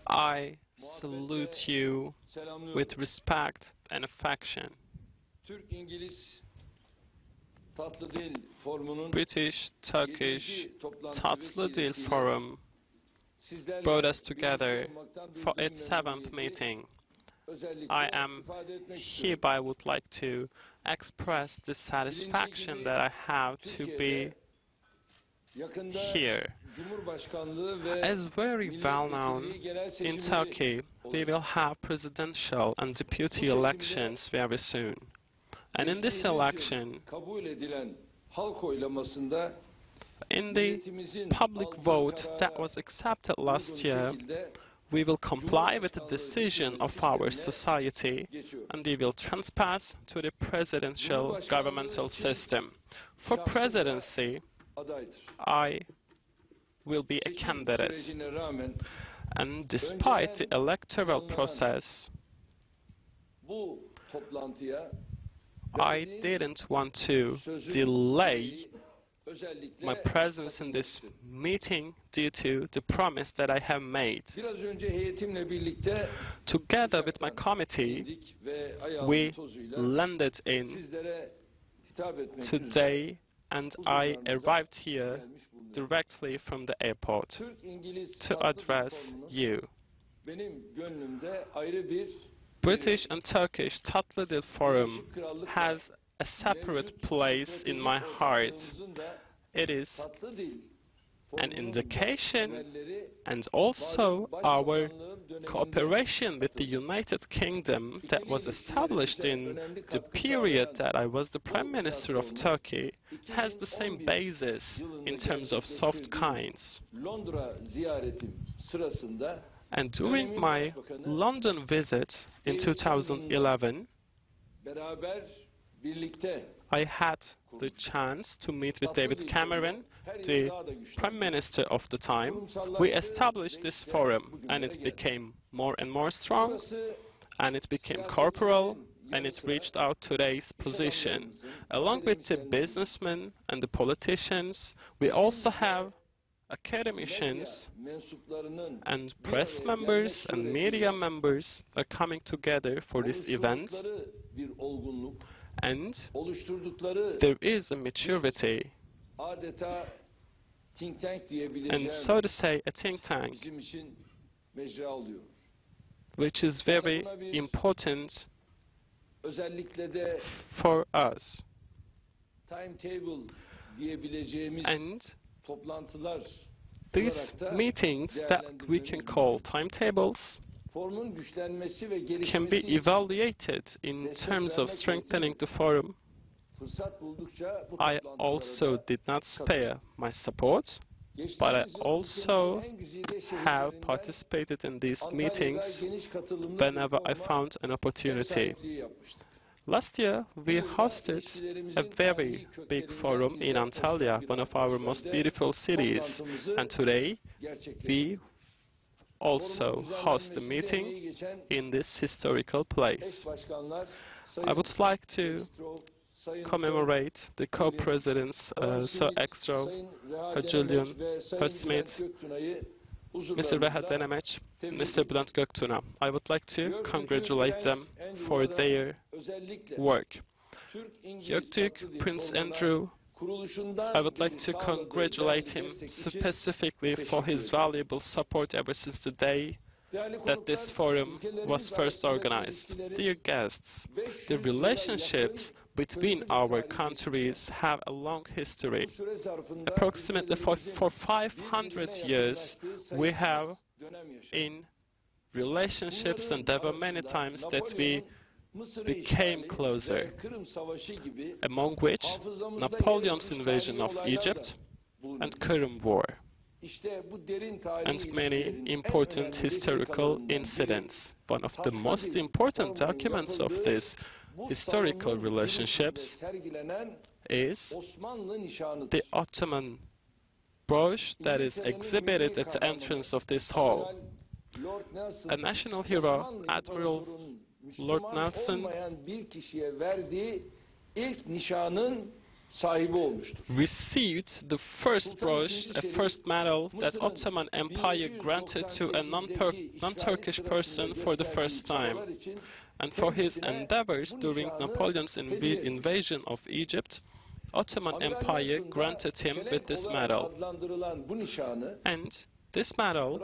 I salute you with respect and affection. British-Turkish Tatlidil Forum brought us together for its 7th meeting. I am hereby would like to express the satisfaction that I have to be here. As very well known, in Turkey we will have presidential and deputy elections very soon. And in this election, in the public vote that was accepted last year, we will comply with the decision of our society and we will trespass to the presidential governmental system. For presidency, I will be a candidate. And despite the electoral process, I didn't want to delay my presence in this meeting due to the promise that I have made. Together with my committee, we landed in today and I arrived here directly from the airport to address you. British and Turkish Tatlidil Forum has a separate place in my heart. It is an indication and also our cooperation with the United Kingdom that was established in the period that I was the Prime Minister of Turkey has the same basis in terms of soft kinds. And during my London visit in 2011, I had the chance to meet with David Cameron, the Prime Minister of the time. We established this forum and it became more and more strong and it became corporal and it reached out today's position. Along with the businessmen and the politicians, we also have academicians and press members and media members are coming together for this event, and there is a maturity and, so to say, a think tank which is very important for us. And these meetings that we can call timetables can be evaluated in terms of strengthening the forum. I also did not spare my support, but I also have participated in these meetings whenever I found an opportunity. Last year, we hosted a very big forum in Antalya, one of our most beautiful cities, and today we also host a meeting in this historical place. I would like to commemorate the co-presidents, Sir Extra, Herr Julian, Herr Smith, Mr. Rehat Denemeç, Mr. Bülent Göktuna. I would like to congratulate them for their work. Göktürk Prince Andrew, I would like to congratulate him specifically for his valuable support ever since the day that this forum was first organized. Dear guests, the relationships between our countries have a long history. Approximately for 500 years, we have in relationships, and there were many times that we became closer, among which Napoleon's invasion of Egypt and Kırım War, and many important historical incidents. One of the most important documents of these historical relationships is the Ottoman brooch that is exhibited at the entrance of this hall. A national hero, Admiral Lord Nelson, received the first brooch, a first medal that Ottoman Empire granted to a non-Turkish person for the first time. And for his endeavors during Napoleon's invasion of Egypt, Ottoman Empire granted him with this medal. And this medal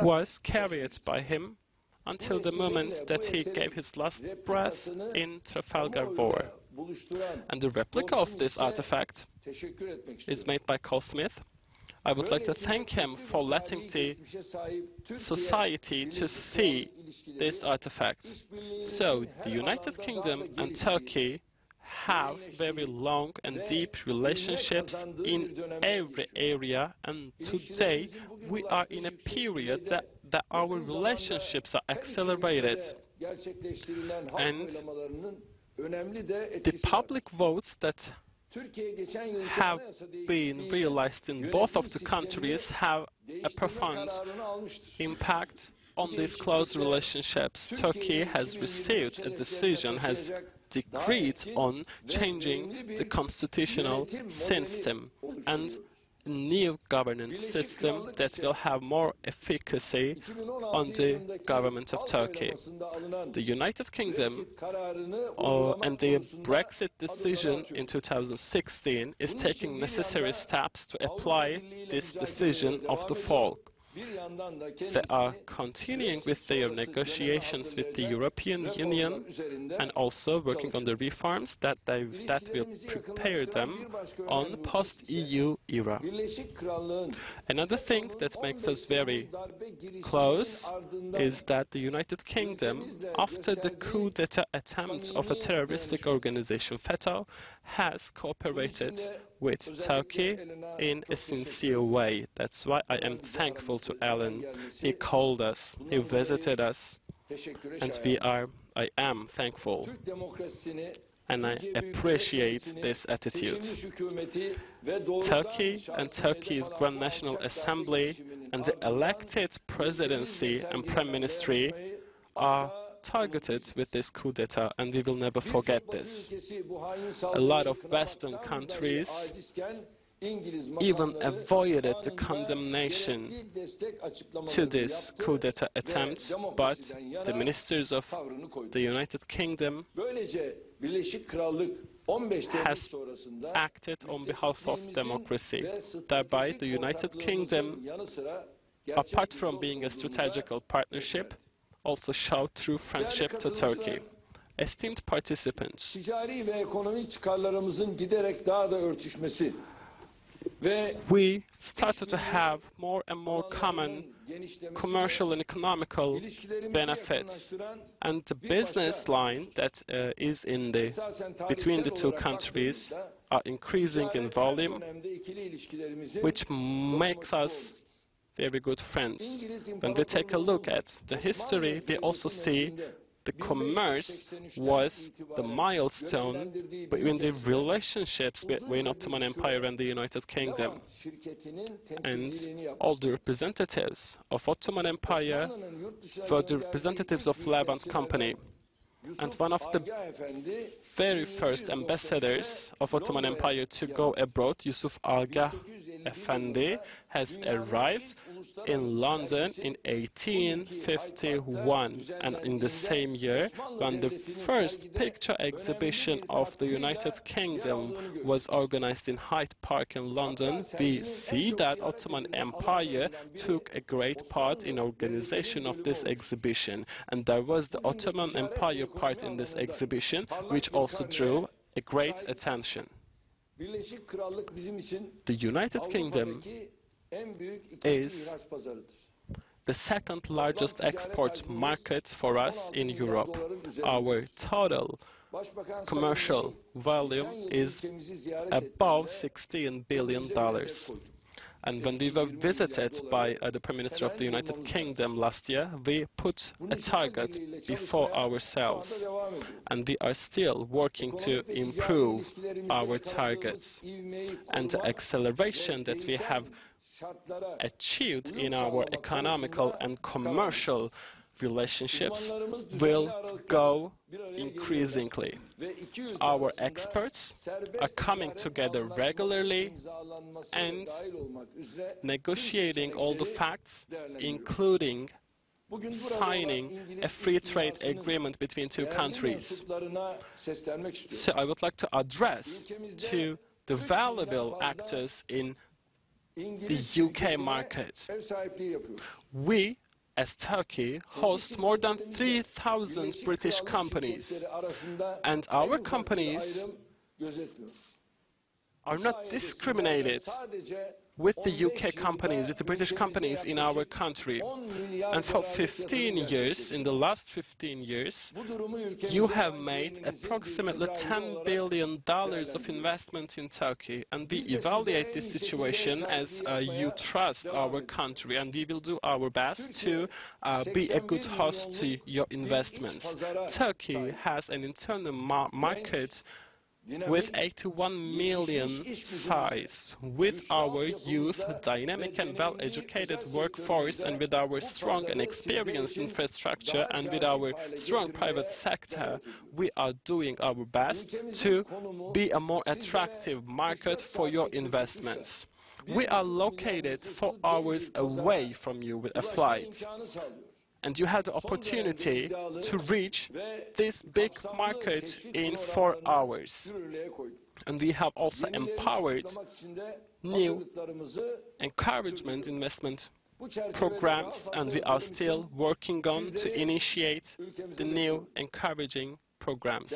was carried by him until the moment that he gave his last breath in Trafalgar War. And the replica of this artifact is made by Goldsmith. I would like to thank him for letting the society to see this artifact. So, the United Kingdom and Turkey have very long and deep relationships in every area, and today we are in a period that our relationships are accelerated. And the public votes that have been realized in both of the countries have a profound impact on these close relationships. Turkey has received a decision, has decreed on changing the constitutional system and new governance system that will have more efficacy on the government of Turkey. The United Kingdom and the Brexit decision in 2016 is taking necessary steps to apply this decision of the folk. They are continuing with their negotiations with the European Union and also working on the reforms that will prepare them on post-EU era. Another thing that makes us very close is that the United Kingdom, after the coup d'etat attempt of a terroristic organization, FETÖ, has cooperated with Turkey in a sincere way. That's why I am thankful to Alan. He called us, he visited us, and I am thankful. And I appreciate this attitude. Turkey and Turkey's Grand National Assembly and the elected presidency and prime ministry are targeted with this coup d'etat, and we will never forget this. A lot of Western countries even avoided the condemnation to this coup d'etat attempt, but the ministers of the United Kingdom has acted on behalf of democracy. Thereby, the United Kingdom, apart from being a strategical partnership, also show true friendship to Turkey. Esteemed participants, we started to have more and more common commercial and economical benefits, and the business line that is between the two countries are increasing in volume, which makes us very good friends. When we take a look at the history, we also see the commerce was the milestone between the relationships between Ottoman Empire and the United Kingdom. And all the representatives of Ottoman Empire were the representatives of Levant Company. And one of the very first ambassadors of Ottoman Empire to go abroad, Yusuf Agah Efendi, has arrived in London in 1851, and in the same year, when the first picture exhibition of the United Kingdom was organized in Hyde Park in London, we see that Ottoman Empire took a great part in organization of this exhibition, and there was the Ottoman Empire part in this exhibition, which also drew a great attention. The United Kingdom is the second largest export market for us in Europe. Our total commercial volume is above $16 billion. And when we were visited by the Prime Minister of the United Kingdom last year, we put a target before ourselves. And we are still working to improve our targets. And the acceleration that we have achieved in our economical and commercial relationships will go increasingly. Our experts are coming together regularly and negotiating all the facts, including signing a free trade agreement between two countries. So I would like to address to the valuable actors in the UK market. We, as Turkey, host more than 3,000 British companies, and our companies are not discriminated with the UK companies, with the British companies in our country. And for 15 years, in the last 15 years, you have made approximately $10 billion of investment in Turkey. And we evaluate this situation as you trust our country, and we will do our best to be a good host to your investments. Turkey has an internal market with 81 million size, with our youth, dynamic and well-educated workforce, and with our strong and experienced infrastructure, and with our strong private sector, we are doing our best to be a more attractive market for your investments. We are located 4 hours away from you with a flight, and you had the opportunity to reach this big market in 4 hours. And we have also empowered new encouragement investment programs, and we are still working on to initiate the new encouraging programs.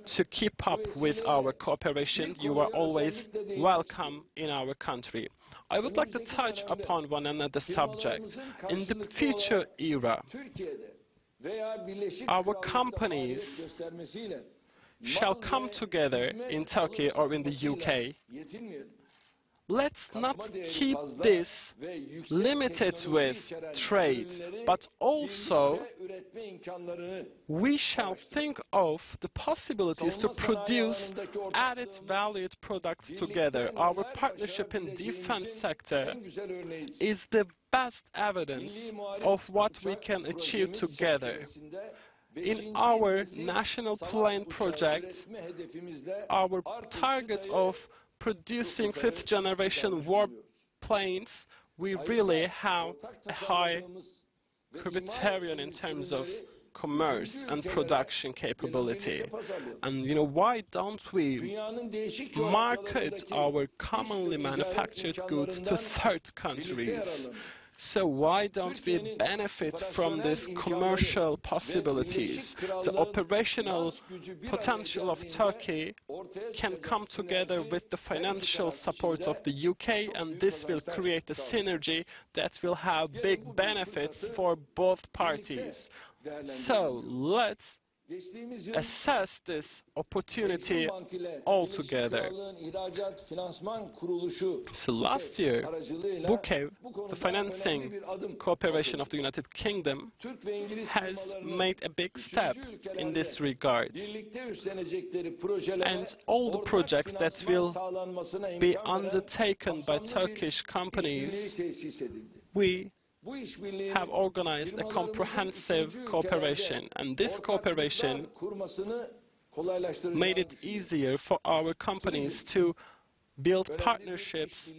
To keep up with our cooperation, you are always welcome in our country. I would like to touch upon one another subject. In the future era, our companies shall come together in Turkey or in the UK. Let's not keep this limited with trade, but also we shall think of the possibilities to produce added valued products together. Our partnership in defense sector is the best evidence of what we can achieve together. In our national plan project, our target of producing 5th generation warplanes, we really have a high criterion in terms of commerce and production capability. And why don't we market our commonly manufactured goods to third countries? So why don't we benefit from these commercial possibilities? The operational potential of Turkey can come together with the financial support of the UK, and this will create a synergy that will have big benefits for both parties. So let's assess this opportunity altogether. So last year, BUKEV, the financing cooperation of the United Kingdom, has made a big step in this regard. And all the projects that will be undertaken by Turkish companies, we have organized a comprehensive cooperation, and this cooperation made it easier for our companies to build partnerships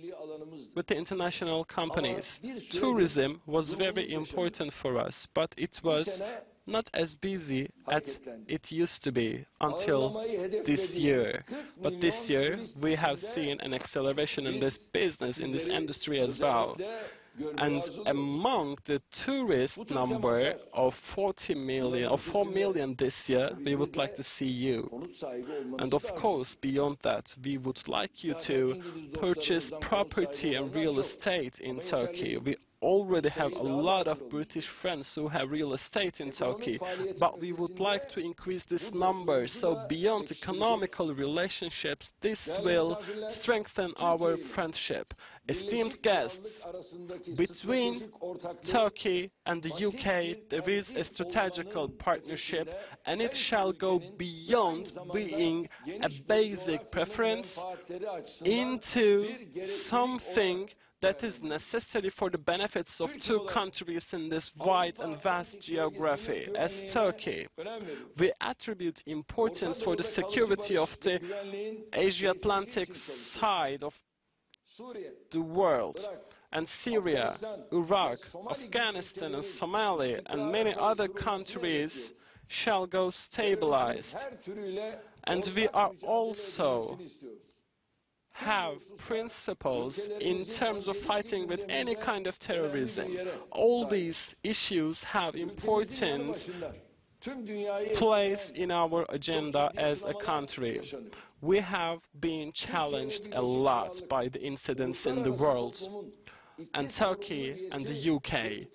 with the international companies. Tourism was very important for us, but it was not as busy as it used to be until this year. But this year we have seen an acceleration in this business, in this industry as well. And among the tourist number of 40 million or 4 million this year, we would like to see you. And of course, beyond that, we would like you to purchase property and real estate in Turkey. We already have a lot of British friends who have real estate in Turkey, but we would like to increase this number. So beyond economical relationships, this will strengthen our friendship. Esteemed guests, between Turkey and the UK, there is a strategical partnership, and it shall go beyond being a basic preference into something that is necessary for the benefits of two countries in this wide and vast geography. As Turkey, we attribute importance for the security of the Asia-Atlantic side of the world, and Syria, Iraq, Afghanistan and Somalia and many other countries shall go stabilized. And we are also have principles in terms of fighting with any kind of terrorism. All these issues have important place in our agenda as a country. We have been challenged a lot by the incidents in the world, and Turkey and the UK,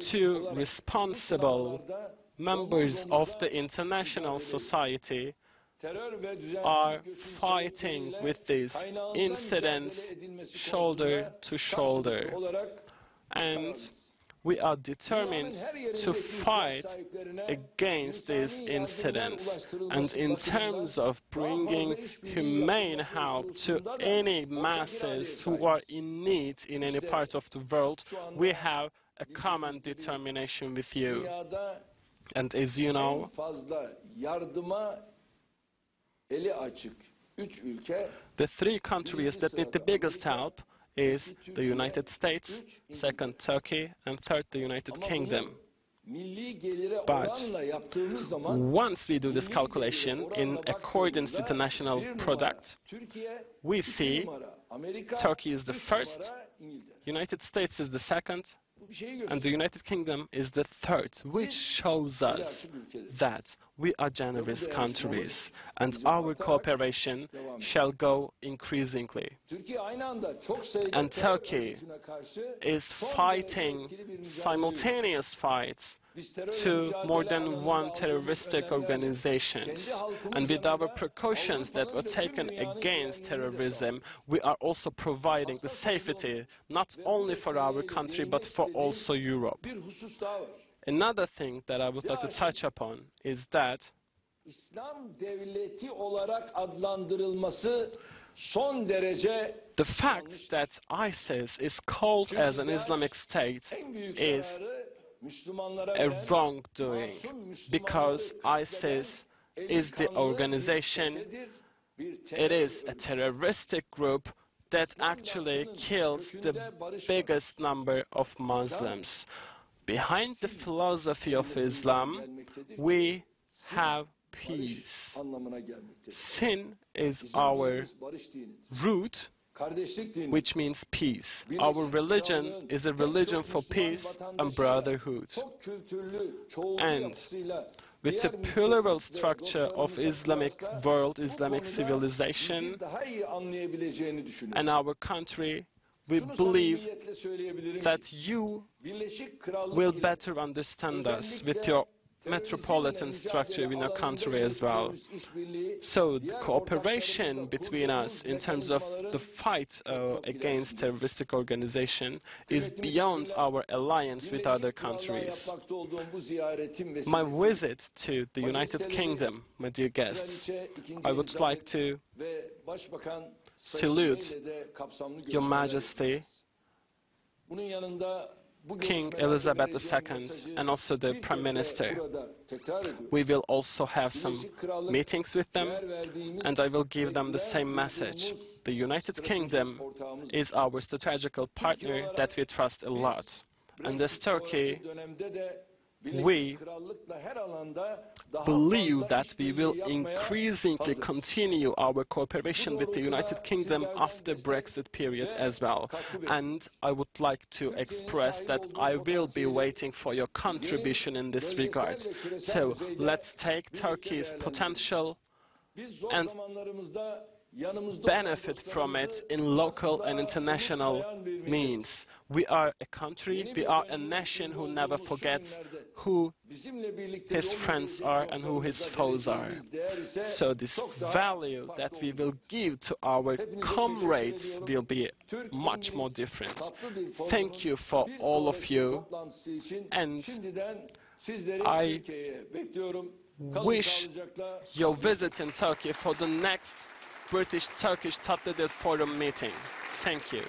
two responsible members of the international society, are fighting with these incidents shoulder to shoulder. And we are determined to fight against these incidents. And in terms of bringing humane help to any masses who are in need in any part of the world, we have a common determination with you. And as you know, the three countries that need the biggest help is the United States, second Turkey, and third the United Kingdom. But once we do this calculation in accordance with the national product, we see Turkey is the first, United States is the second, and the United Kingdom is the third, which shows us that we are generous countries and our cooperation shall go increasingly. And Turkey is fighting simultaneous fights to more than one terroristic organizations. And with our precautions that were taken against terrorism, we are also providing the safety not only for our country but for also Europe. Another thing that I would like to touch upon is that the fact that ISIS is called as an Islamic State is a wrongdoing, because ISIS is the organization, it is a terroristic group that actually kills the biggest number of Muslims. Behind the philosophy of Islam, we have peace. Sin is our root, which means peace. Our religion is a religion for peace and brotherhood. And with the plural structure of Islamic world, Islamic civilization, and our country, we believe that you will better understand us with your metropolitan structure in our country as well. So the cooperation between us in terms of the fight against terroristic organization is beyond our alliance with other countries. My visit to the United Kingdom, my dear guests, I would like to salute Your Majesty, King Elizabeth II, and also the Prime Minister. We will also have some meetings with them, and I will give them the same message. The United Kingdom is our strategical partner that we trust a lot. And as Turkey, we believe that we will increasingly continue our cooperation with the United Kingdom after Brexit period as well. And I would like to express that I will be waiting for your contribution in this regard. So let's take Turkey's potential and benefit from it in local and international means. We are a country, we are a nation who never forgets who his friends are and who his foes are. So this value that we will give to our comrades will be much more different. Thank you for all of you, and I wish your visit in Turkey for the next British-Turkish Tatlidil Forum meeting. Thank you.